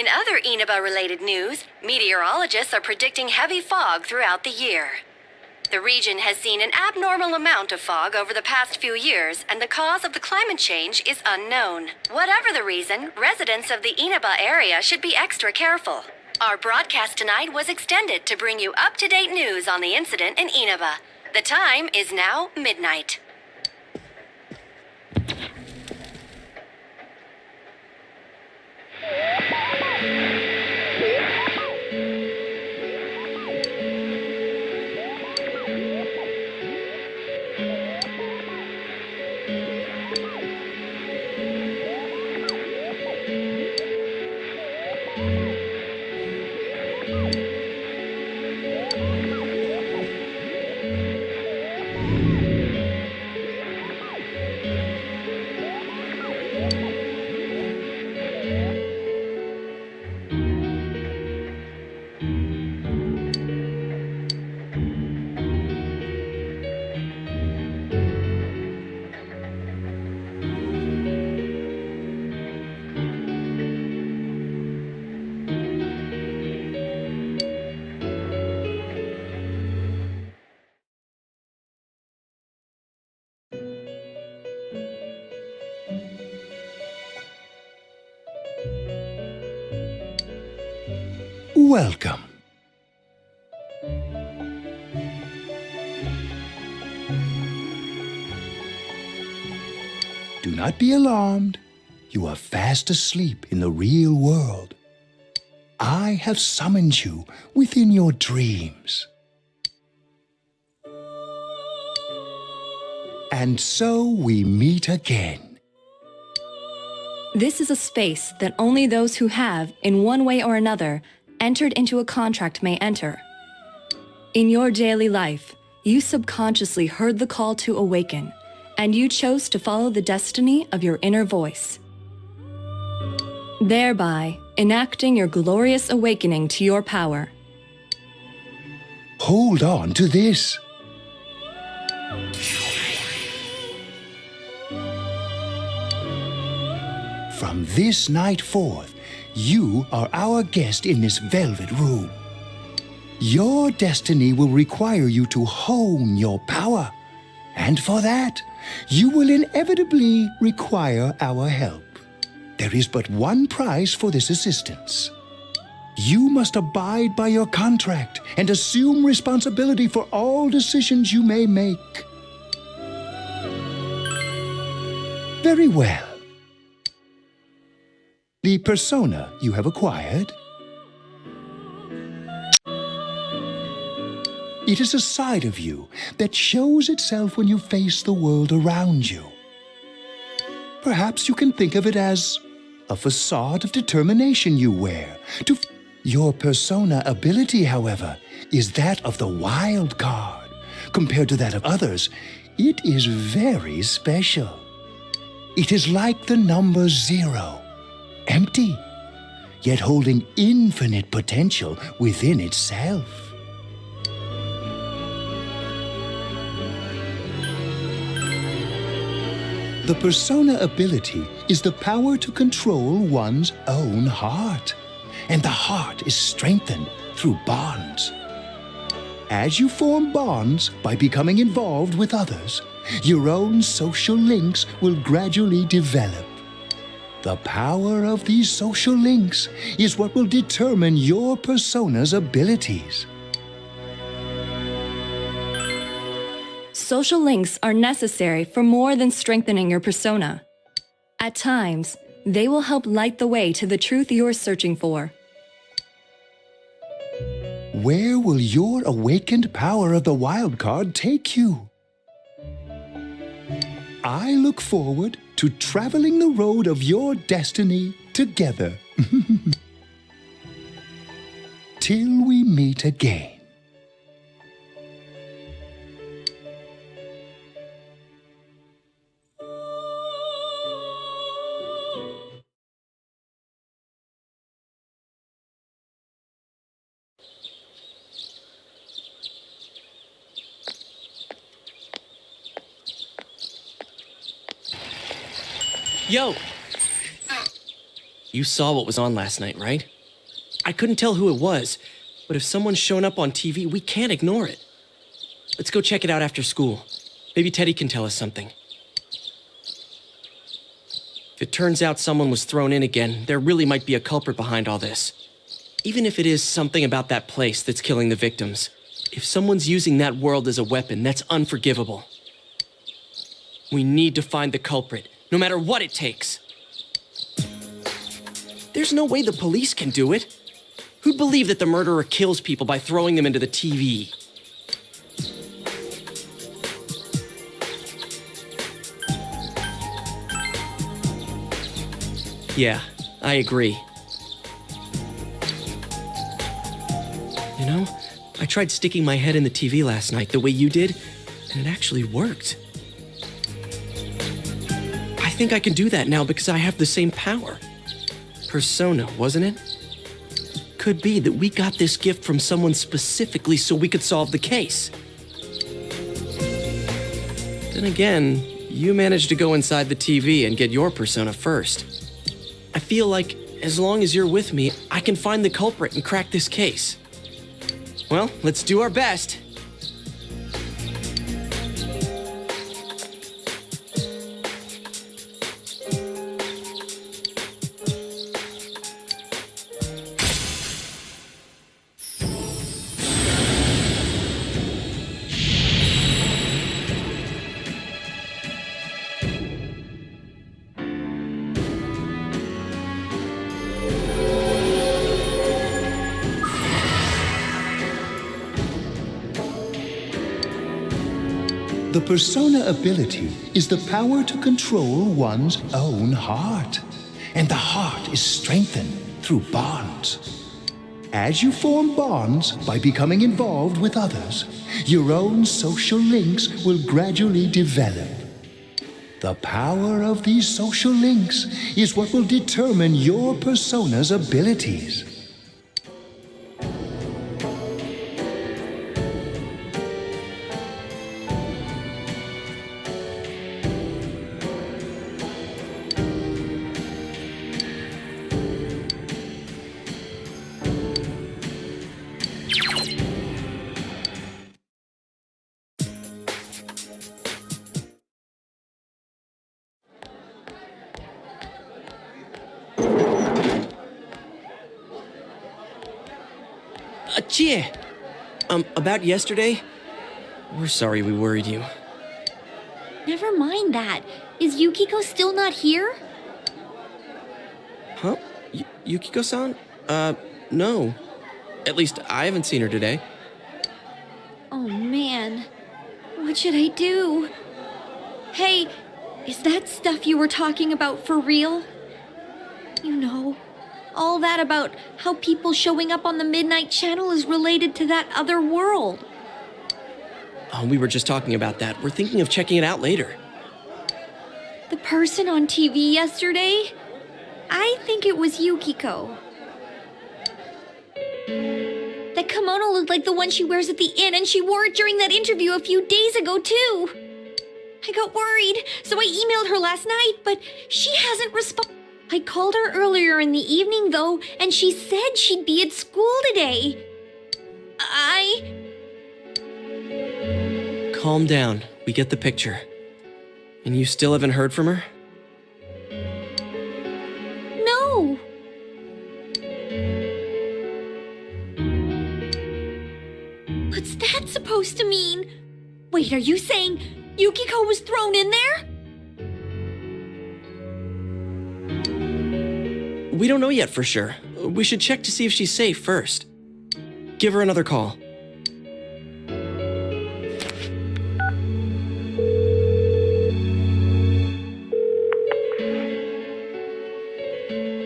In other Inaba-related news, meteorologists are predicting heavy fog throughout the year. The region has seen an abnormal amount of fog over the past few years, and the cause of the climate change is unknown. Whatever the reason, residents of the Inaba area should be extra careful. Our broadcast tonight was extended to bring you up-to-date news on the incident in Inaba. The time is now midnight. Welcome. Do not be alarmed. You are fast asleep in the real world. I have summoned you within your dreams. And so we meet again. This is a space that only those who have, in one way or another, entered into a contract may enter. In your daily life, you subconsciously heard the call to awaken, and you chose to follow the destiny of your inner voice, thereby enacting your glorious awakening to your power. Hold on to this. From this night forth, you are our guest in this velvet room. Your destiny will require you to hone your power, and for that, you will inevitably require our help. There is but one price for this assistance. You must abide by your contract and assume responsibility for all decisions you may make. Very well. The persona you have acquired. It is a side of you that shows itself when you face the world around you. Perhaps you can think of it as a facade of determination you wear. Your persona ability, however, is that of the wild card. Compared to that of others, it is very special. It is like the number 0. Empty, yet holding infinite potential within itself. The persona ability is the power to control one's own heart, and the heart is strengthened through bonds. As you form bonds by becoming involved with others, your own social links will gradually develop. The power of these social links is what will determine your persona's abilities. Social links are necessary for more than strengthening your persona. At times, they will help light the way to the truth you're searching for. Where will your awakened power of the wild card take you? I look forward to traveling the road of your destiny together. Till we meet again. Yo! You saw what was on last night, right? I couldn't tell who it was, but if someone's shown up on TV, we can't ignore it. Let's go check it out after school. Maybe Teddy can tell us something. If it turns out someone was thrown in again, there really might be a culprit behind all this. Even if it is something about that place that's killing the victims. If someone's using that world as a weapon, that's unforgivable. We need to find the culprit, no matter what it takes. There's no way the police can do it. Who'd believe that the murderer kills people by throwing them into the TV? Yeah, I agree. You know, I tried sticking my head in the TV last night the way you did, and it actually worked. I think I can do that now because I have the same power. Persona, wasn't it? Could be that we got this gift from someone specifically so we could solve the case. Then again, you managed to go inside the TV and get your persona first. I feel like, as long as you're with me, I can find the culprit and crack this case. Well, let's do our best. The persona ability is the power to control one's own heart. And the heart is strengthened through bonds. As you form bonds by becoming involved with others, your own social links will gradually develop. The power of these social links is what will determine your persona's abilities. Chie! About yesterday? We're sorry we worried you. Never mind that. Is Yukiko still not here? Huh? Yukiko-san? No. At least I haven't seen her today. Oh man. What should I do? Hey, is that stuff you were talking about for real? You know, all that about how people showing up on the Midnight Channel is related to that other world. Oh, we were just talking about that. We're thinking of checking it out later. The person on TV yesterday? I think it was Yukiko. That kimono looked like the one she wears at the inn, and she wore it during that interview a few days ago, too. I got worried, so I emailed her last night, but she hasn't responded. I called her earlier in the evening, though, and she said she'd be at school today. Calm down. We get the picture. And you still haven't heard from her? No. What's that supposed to mean? Wait, are you saying Yukiko was thrown in there? We don't know yet for sure. We should check to see if she's safe first. Give her another call.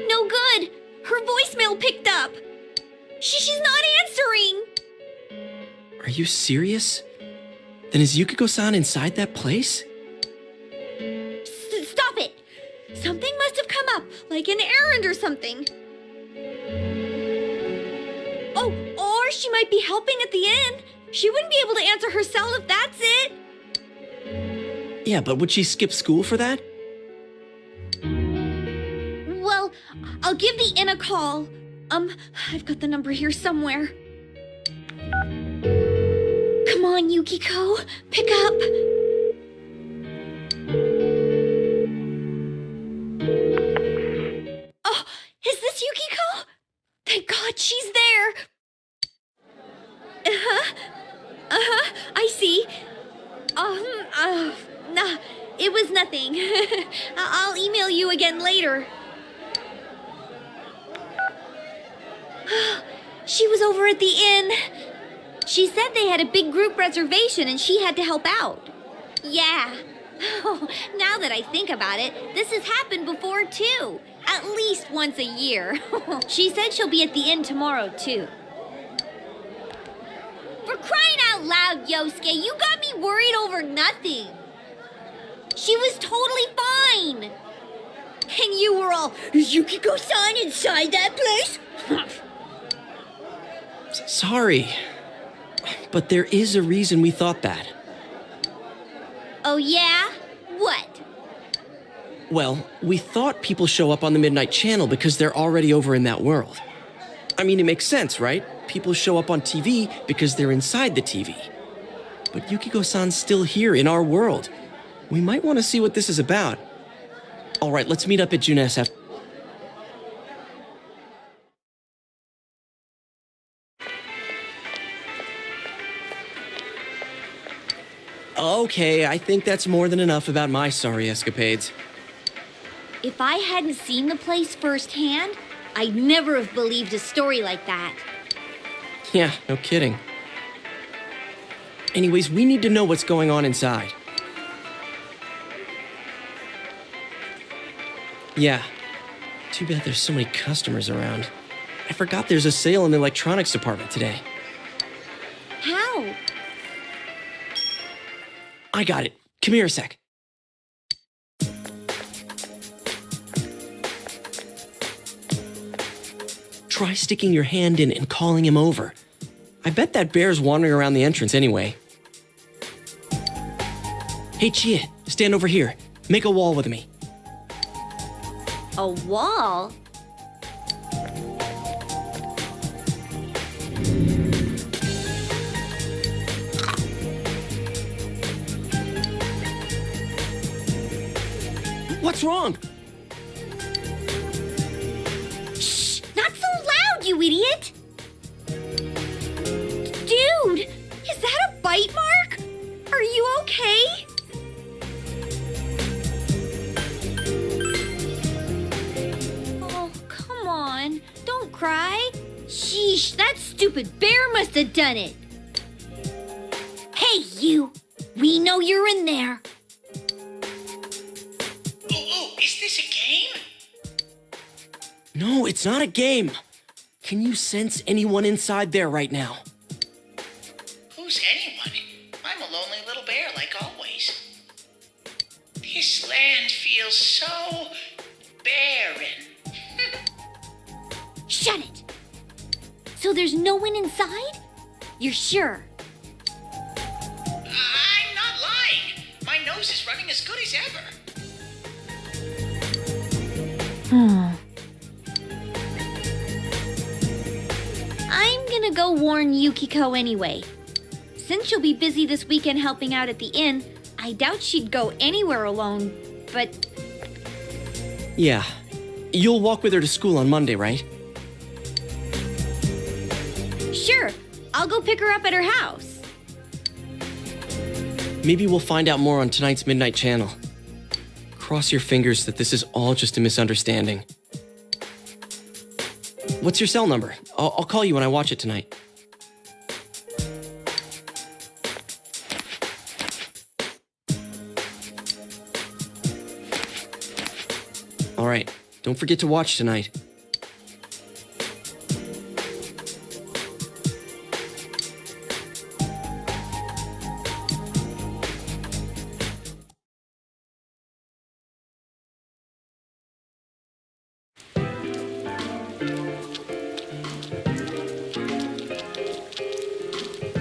No good. Her voicemail picked up. She's not answering. Are you serious? Then is Yukiko-san inside that place? Stop it. Something must have come up, like an errand or something. Oh, or she might be helping at the inn. She wouldn't be able to answer herself if that's it. Yeah, but would she skip school for that? Well, I'll give the inn a call. I've got the number here somewhere. Come on, Yukiko. Pick up. Oh, is this Yukiko? Thank God she's there. I see. Nah, it was nothing. I'll email you again later. She was over at the inn. She said they had a big group reservation and she had to help out. Yeah. Oh, now that I think about it, this has happened before too. At least once a year. She said she'll be at the inn tomorrow too. For crying out loud, Yosuke, you got me worried over nothing. She was totally fine. And you were all, is Yukiko-san inside that place? Sorry. But there is a reason we thought that. Oh yeah? What? Well, we thought people show up on the Midnight Channel because they're already over in that world. I mean, it makes sense, right? People show up on TV because they're inside the TV. But Yukiko-san's still here in our world. We might want to see what this is about. All right, let's meet up at Junes after. Okay, I think that's more than enough about my sorry escapades. If I hadn't seen the place firsthand, I'd never have believed a story like that. Yeah, no kidding. Anyways, we need to know what's going on inside. Yeah. Too bad there's so many customers around. I forgot there's a sale in the electronics department today. How? I got it. Come here a sec. Try sticking your hand in and calling him over. I bet that bear's wandering around the entrance anyway. Hey, Chia, stand over here. Make a wall with me. A wall? What's wrong? Shh! Not so loud, you idiot! Dude! Is that a bite mark? Are you okay? Oh, come on. Don't cry. Sheesh, that stupid bear must have done it. Hey, you! We know you're in there. Is this a game? No, it's not a game. Can you sense anyone inside there right now? Who's anyone? I'm a lonely little bear like always. This land feels so barren. Shut it! So there's no one inside? You're sure? I'm not lying. My nose is running as good as ever. I'm gonna go warn Yukiko anyway. Since she'll be busy this weekend helping out at the inn, I doubt she'd go anywhere alone, but... Yeah. You'll walk with her to school on Monday, right? Sure, I'll go pick her up at her house. Maybe we'll find out more on tonight's Midnight Channel. Cross your fingers that this is all just a misunderstanding. What's your cell number? I'll call you when I watch it tonight. All right, don't forget to watch tonight.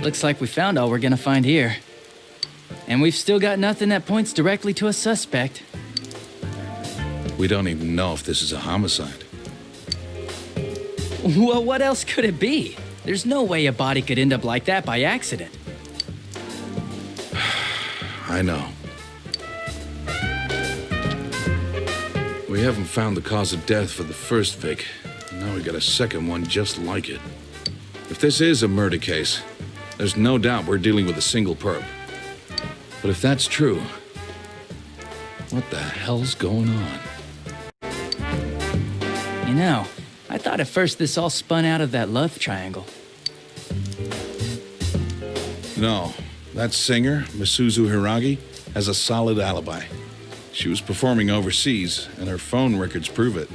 Looks like we found all we're gonna find here. And we've still got nothing that points directly to a suspect. We don't even know if this is a homicide. Well, what else could it be? There's no way a body could end up like that by accident. I know. We haven't found the cause of death for the first Vic. Now we got a second one just like it. If this is a murder case, there's no doubt we're dealing with a single perp. But if that's true, what the hell's going on? You know, I thought at first this all spun out of that love triangle. No, that singer, Misuzu Hiragi, has a solid alibi. She was performing overseas, and her phone records prove it.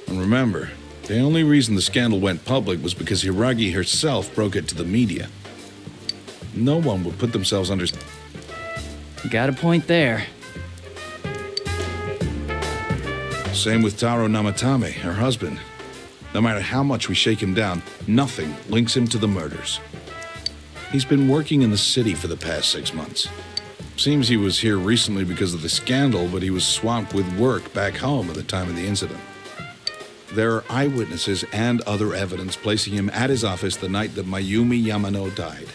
And remember, the only reason the scandal went public was because Hiragi herself broke it to the media. No one would put themselves under... Got a point there. Same with Taro Namatame, her husband. No matter how much we shake him down, nothing links him to the murders. He's been working in the city for the past 6 months. Seems he was here recently because of the scandal, but he was swamped with work back home at the time of the incident. There are eyewitnesses and other evidence placing him at his office the night that Mayumi Yamano died.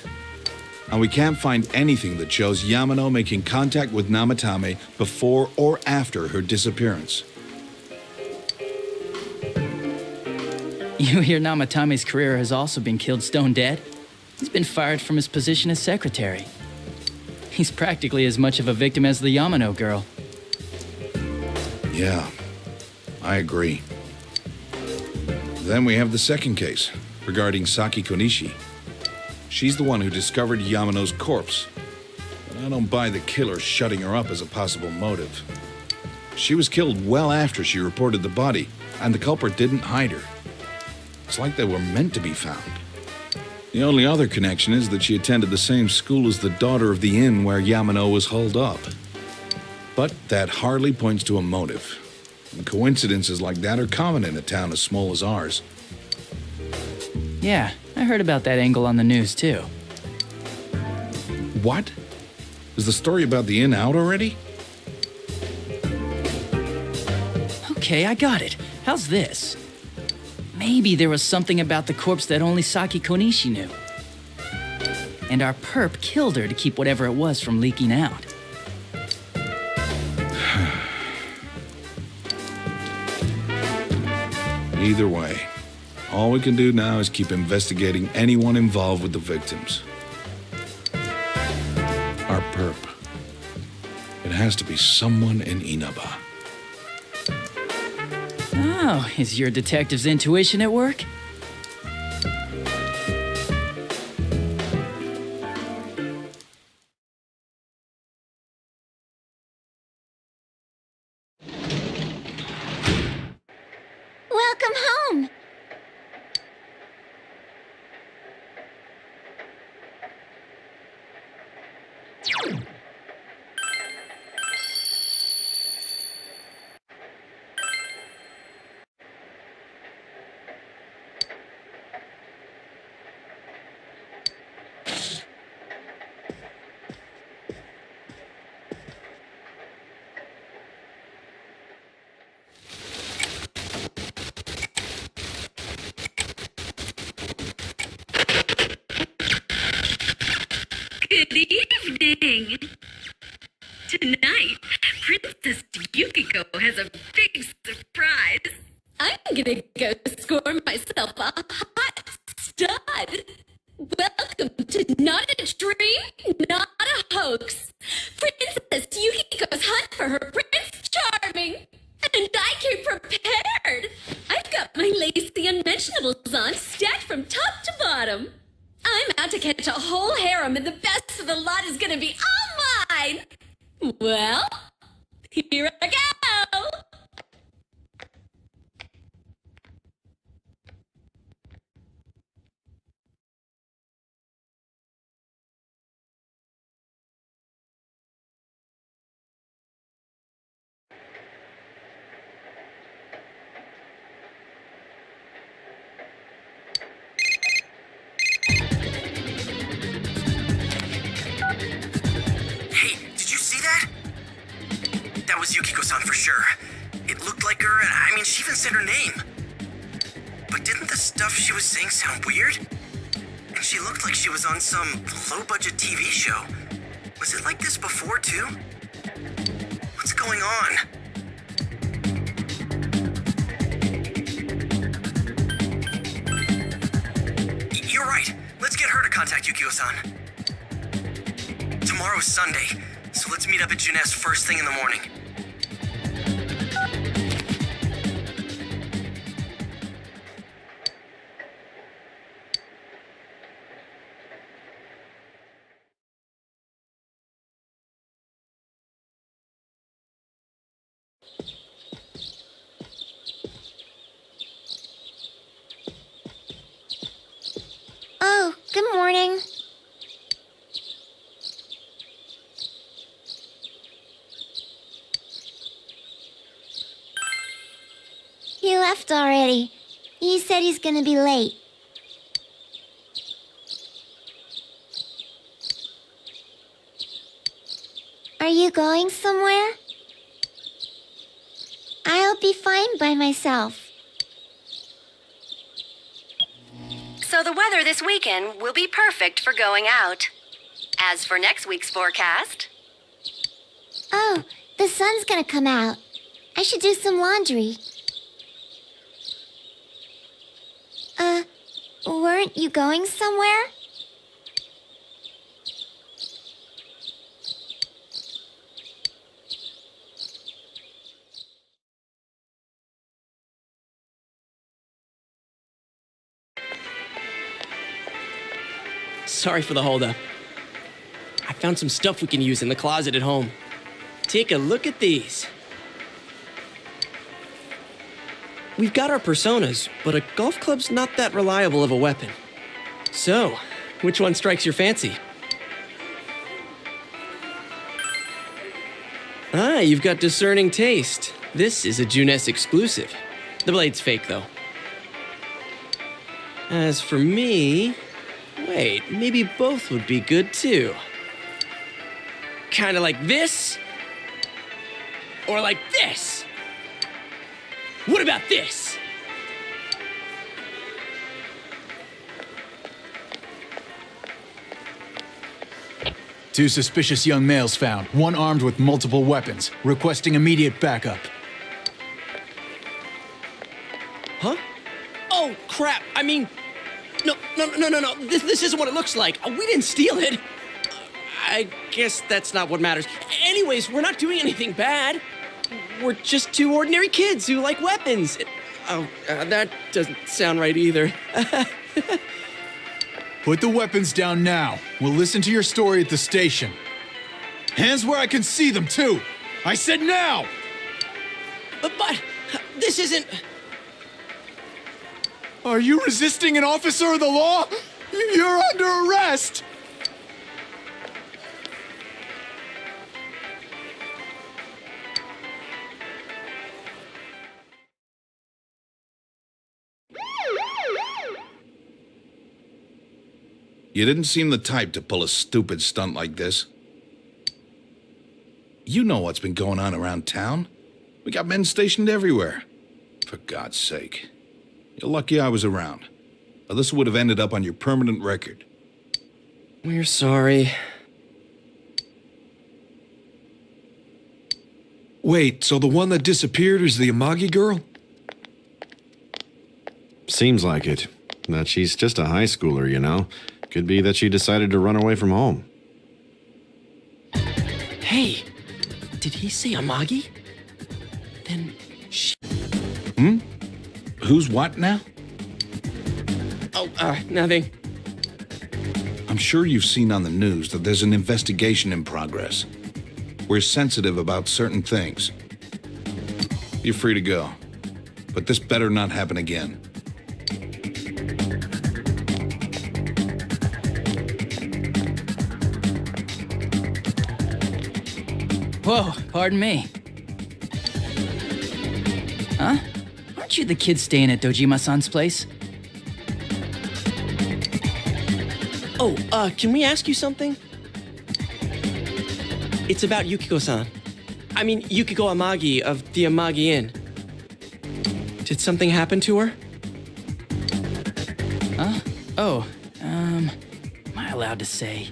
And we can't find anything that shows Yamano making contact with Namatame before or after her disappearance. You hear Namatame's career has also been killed stone dead? He's been fired from his position as secretary. He's practically as much of a victim as the Yamano girl. Yeah, I agree. Then we have the second case, regarding Saki Konishi. She's the one who discovered Yamano's corpse. But I don't buy the killer shutting her up as a possible motive. She was killed well after she reported the body, and the culprit didn't hide her. It's like they were meant to be found. The only other connection is that she attended the same school as the daughter of the inn where Yamano was holed up. But that hardly points to a motive. And coincidences like that are common in a town as small as ours. Yeah, I heard about that angle on the news too. What? Is the story about the inn out already? Okay, I got it. How's this? Maybe there was something about the corpse that only Saki Konishi knew. And our perp killed her to keep whatever it was from leaking out. Either way, all we can do now is keep investigating anyone involved with the victims. Our perp. It has to be someone in Inaba. Oh, is your detective's intuition at work? Welcome home! Good evening! Tonight, Princess Yukiko has a big surprise. I'm gonna go score myself a hot stud. Welcome to Not a Dream, Not a Hoax. Princess Yukiko's hunt for her Prince Charming. And I came prepared. I've got my lacy unmentionables on, stacked from top to bottom. I'm out to catch a whole harem, and the best of the lot is gonna be all mine! Well, here I go! That was Yukiko-san for sure. It looked like her, and I mean, she even said her name. stuff she was saying sound weird? And she looked like she was on some low-budget TV show. Was it like this before, too? What's going on? You're right. Let's get her to contact Yukio-san. Tomorrow's Sunday, so let's meet up at Junes first thing in the morning. Oh, good morning. He left already. He said he's gonna be late. Are you going somewhere? I'll be fine by myself. So the weather this weekend will be perfect for going out. As for next week's forecast, Oh, the sun's gonna come out. I should do some laundry. Weren't you going somewhere? Sorry for the holdup. I found some stuff we can use in the closet at home. Take a look at these. We've got our personas, but a golf club's not that reliable of a weapon. So, which one strikes your fancy? Ah, you've got discerning taste. This is a Junes exclusive. The blade's fake, though. As for me... Wait, maybe both would be good, too. Kinda like this? Or like this? What about this? Two suspicious young males found, one armed with multiple weapons, requesting immediate backup. Huh? Oh, crap. I mean... No. This isn't what it looks like. We didn't steal it. I guess that's not what matters. Anyways, we're not doing anything bad. We're just two ordinary kids who like weapons. That doesn't sound right either. Put the weapons down now. We'll listen to your story at the station. Hands where I can see them, too. I said now! But this isn't... Are you resisting an officer of the law? You're under arrest! You didn't seem the type to pull a stupid stunt like this. You know what's been going on around town. We got men stationed everywhere. For God's sake. You're lucky I was around. Or this would have ended up on your permanent record. We're sorry. Wait, so the one that disappeared is the Amagi girl? Seems like it. That she's just a high schooler, you know. Could be that she decided to run away from home. Hey, did he say Amagi? Then she... Who's what now? Oh, nothing. I'm sure you've seen on the news that there's an investigation in progress. We're sensitive about certain things. You're free to go. But this better not happen again. Whoa, pardon me. Huh? Aren't you the kid staying at Dojima-san's place? Oh, can we ask you something? It's about Yukiko-san. I mean, Yukiko Amagi of the Amagi Inn. Did something happen to her? Huh? Oh, am I allowed to say?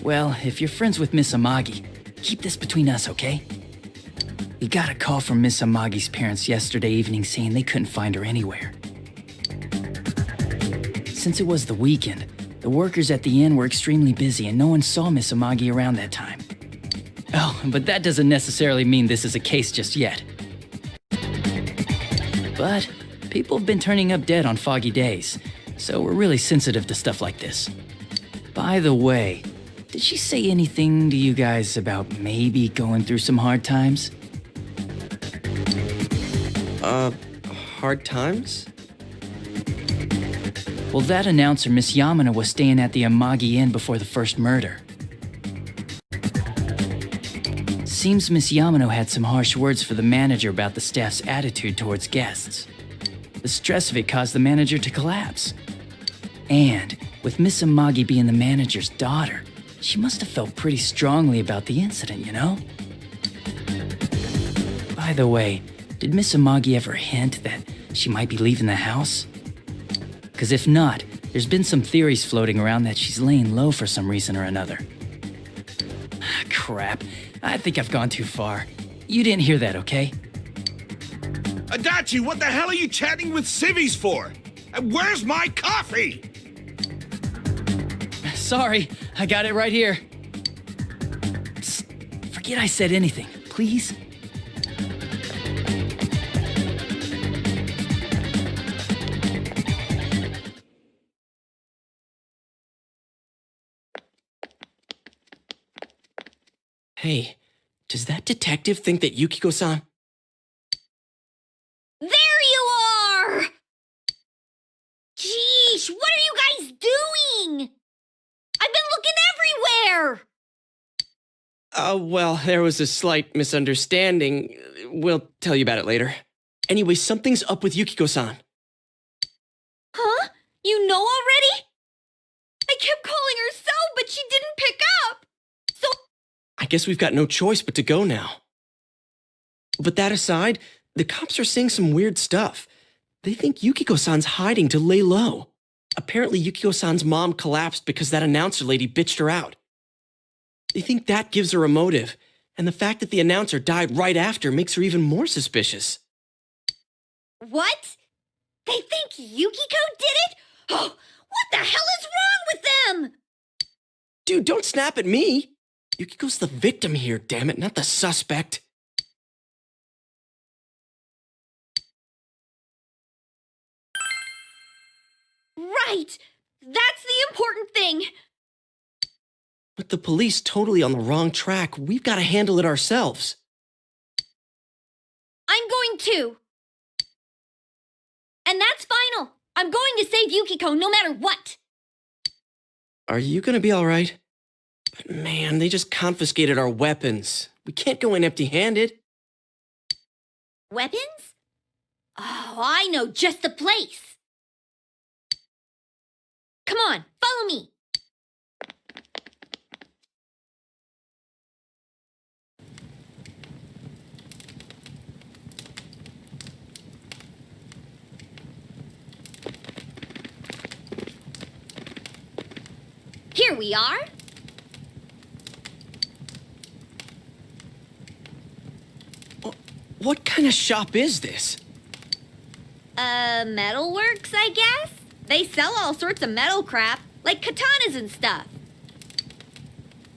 Well, if you're friends with Miss Amagi, keep this between us, okay? We got a call from Miss Amagi's parents yesterday evening saying they couldn't find her anywhere. Since it was the weekend, the workers at the inn were extremely busy and no one saw Miss Amagi around that time. Oh, but that doesn't necessarily mean this is a case just yet. But people have been turning up dead on foggy days, so we're really sensitive to stuff like this. By the way, did she say anything to you guys about maybe going through some hard times? Hard times? Well, that announcer, Miss Yamano, was staying at the Amagi Inn before the first murder. Seems Miss Yamano had some harsh words for the manager about the staff's attitude towards guests. The stress of it caused the manager to collapse. And with Miss Amagi being the manager's daughter, she must have felt pretty strongly about the incident, you know? By the way, did Miss Amagi ever hint that she might be leaving the house? Because if not, there's been some theories floating around that she's laying low for some reason or another. Crap, I think I've gone too far. You didn't hear that, okay? Adachi, what the hell are you chatting with civvies for? And where's my coffee? Sorry, I got it right here. Psst, forget I said anything, please. Hey, does that detective think that Yukiko-san... There you are! Jeesh, what are you guys doing? I've been looking everywhere! Well, there was a slight misunderstanding. We'll tell you about it later. Anyway, something's up with Yukiko-san. Huh? You know already? I kept calling her so, but she didn't pick up. So... I guess we've got no choice but to go now. But that aside, the cops are seeing some weird stuff. They think Yukiko-san's hiding to lay low. Apparently, Yukiko-san's mom collapsed because that announcer lady bitched her out. They think that gives her a motive, and the fact that the announcer died right after makes her even more suspicious. What? They think Yukiko did it? Oh, what the hell is wrong with them? Dude, don't snap at me. Yukiko's the victim here, damn it, not the suspect. Right! That's the important thing! With the police totally on the wrong track, we've got to handle it ourselves. I'm going to! And that's final! I'm going to save Yukiko no matter what! Are you gonna be alright? But man, they just confiscated our weapons. We can't go in empty-handed. Weapons? Oh, I know just the place! Come on, follow me! Here we are. What kind of shop is this? Metalworks, I guess? They sell all sorts of metal crap, like katanas and stuff.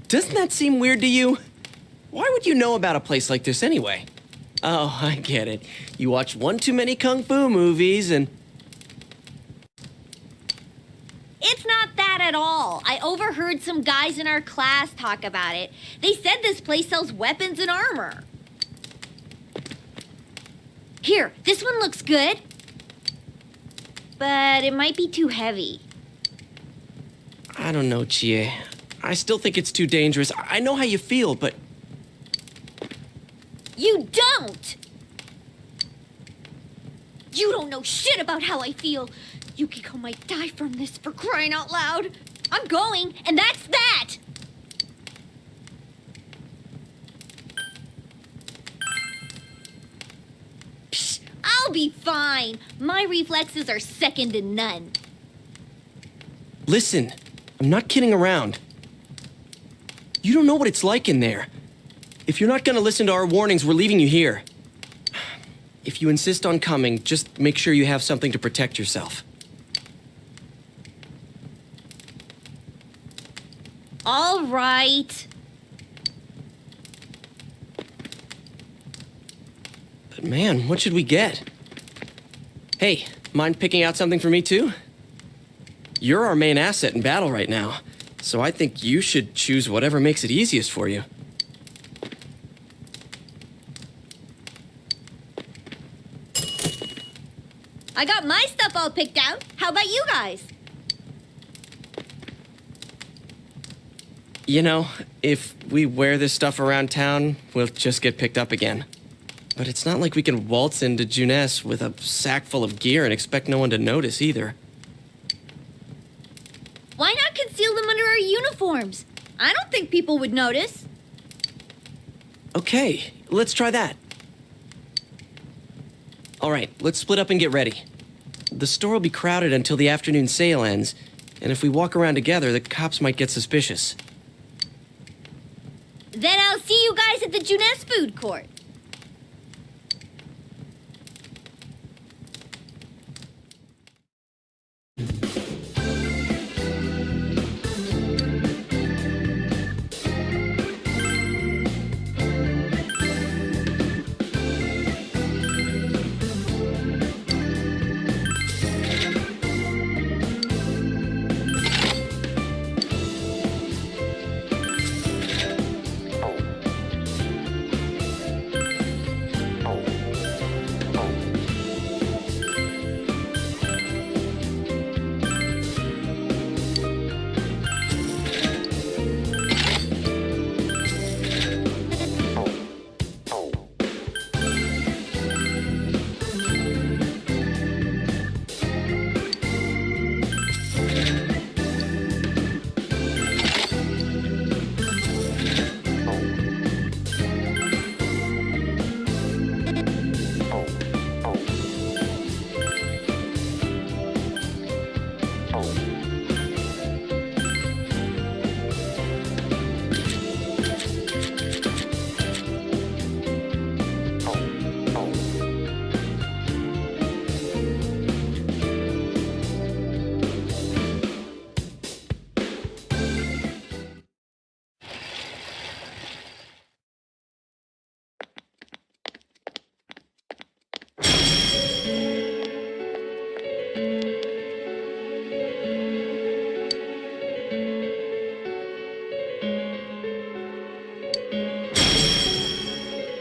Doesn't that seem weird to you? Why would you know about a place like this anyway? Oh, I get it. You watch one too many kung fu movies and... It's not that at all. I overheard some guys in our class talk about it. They said this place sells weapons and armor. Here, this one looks good. But it might be too heavy. I don't know, Chie. I still think it's too dangerous. I know how you feel, but... You don't! You don't know shit about how I feel. Yukiko might die from this, for crying out loud. I'm going, and that's that! Psh, I'll be fine. My reflexes are second to none. Listen, I'm not kidding around. You don't know what it's like in there. If you're not gonna listen to our warnings, we're leaving you here. If you insist on coming, just make sure you have something to protect yourself. All right. But man, what should we get? Hey, mind picking out something for me too? You're our main asset in battle right now, so I think you should choose whatever makes it easiest for you. I got my stuff all picked out. How about you guys? You know, if we wear this stuff around town, we'll just get picked up again. But it's not like we can waltz into Junes with a sack full of gear and expect no one to notice either. Why not conceal them under our uniforms? I don't think people would notice. Okay, let's try that. All right, let's split up and get ready. The store will be crowded until the afternoon sale ends, and if we walk around together, the cops might get suspicious. Then I'll see you guys at the Junes food court.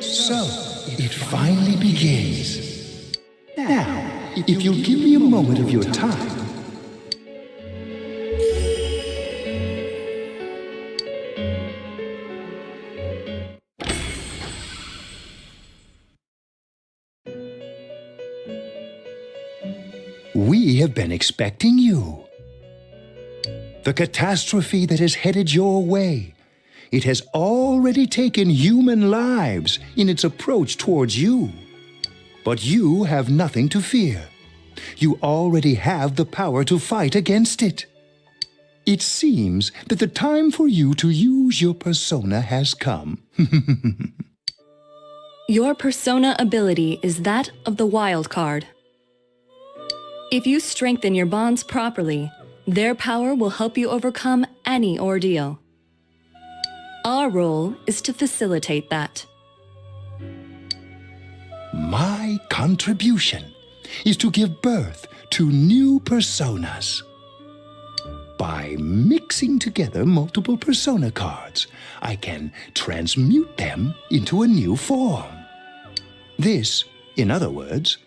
So, it finally begins. Now, if you'll give me a moment of your time. We have been expecting you. The catastrophe that is headed your way. It has already taken human lives in its approach towards you. But you have nothing to fear. You already have the power to fight against it. It seems that the time for you to use your persona has come. Your persona ability is that of the wild card. If you strengthen your bonds properly, their power will help you overcome any ordeal. Our role is to facilitate that. My contribution is to give birth to new personas. By mixing together multiple persona cards, I can transmute them into a new form. This, in other words,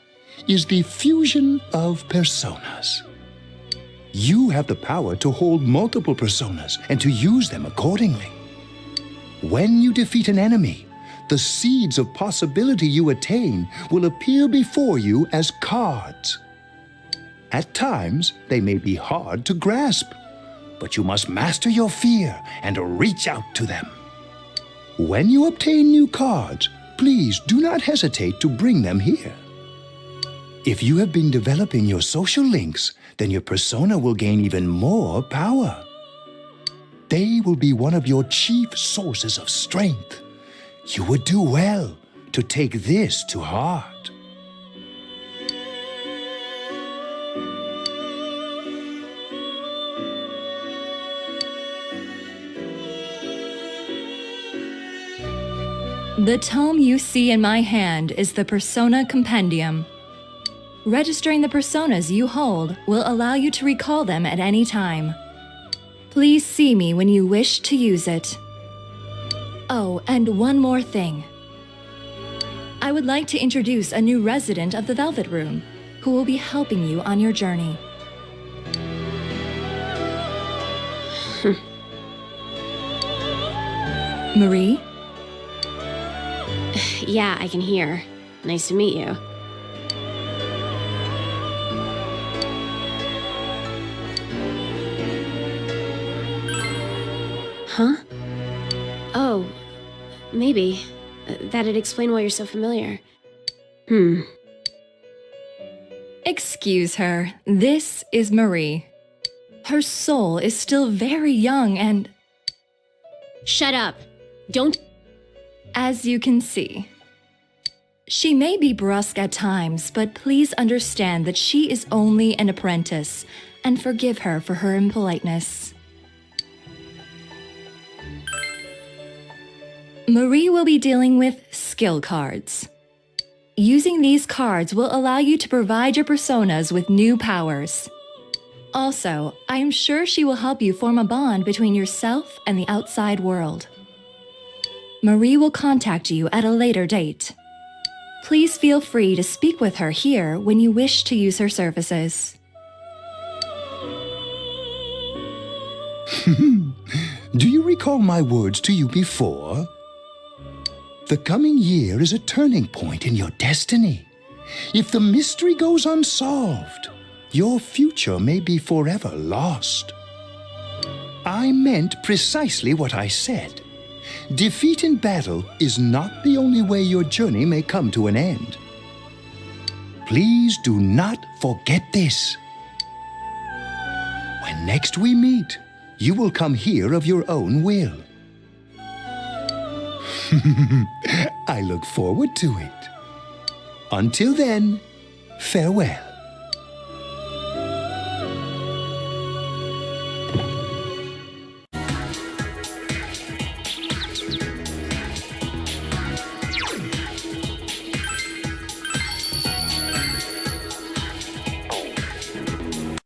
is the fusion of personas. You have the power to hold multiple personas and to use them accordingly. When you defeat an enemy, the seeds of possibility you attain will appear before you as cards. At times, they may be hard to grasp, but you must master your fear and reach out to them. When you obtain new cards, please do not hesitate to bring them here. If you have been developing your social links, then your persona will gain even more power. They will be one of your chief sources of strength. You would do well to take this to heart. The tome you see in my hand is the Persona Compendium. Registering the personas you hold will allow you to recall them at any time. Please see me when you wish to use it. Oh, and one more thing. I would like to introduce a new resident of the Velvet Room, who will be helping you on your journey. Marie? Yeah, I can hear. Nice to meet you. Huh? Oh, maybe. That'd explain why you're so familiar. Excuse her. This is Marie. Her soul is still very young and... Shut up. Don't... As you can see. She may be brusque at times, but please understand that she is only an apprentice, and forgive her for her impoliteness. Marie will be dealing with skill cards. Using these cards will allow you to provide your personas with new powers. Also, I am sure she will help you form a bond between yourself and the outside world. Marie will contact you at a later date. Please feel free to speak with her here when you wish to use her services. Do you recall my words to you before? The coming year is a turning point in your destiny. If the mystery goes unsolved, your future may be forever lost. I meant precisely what I said. Defeat in battle is not the only way your journey may come to an end. Please do not forget this. When next we meet, you will come here of your own will. I look forward to it. Until then, farewell.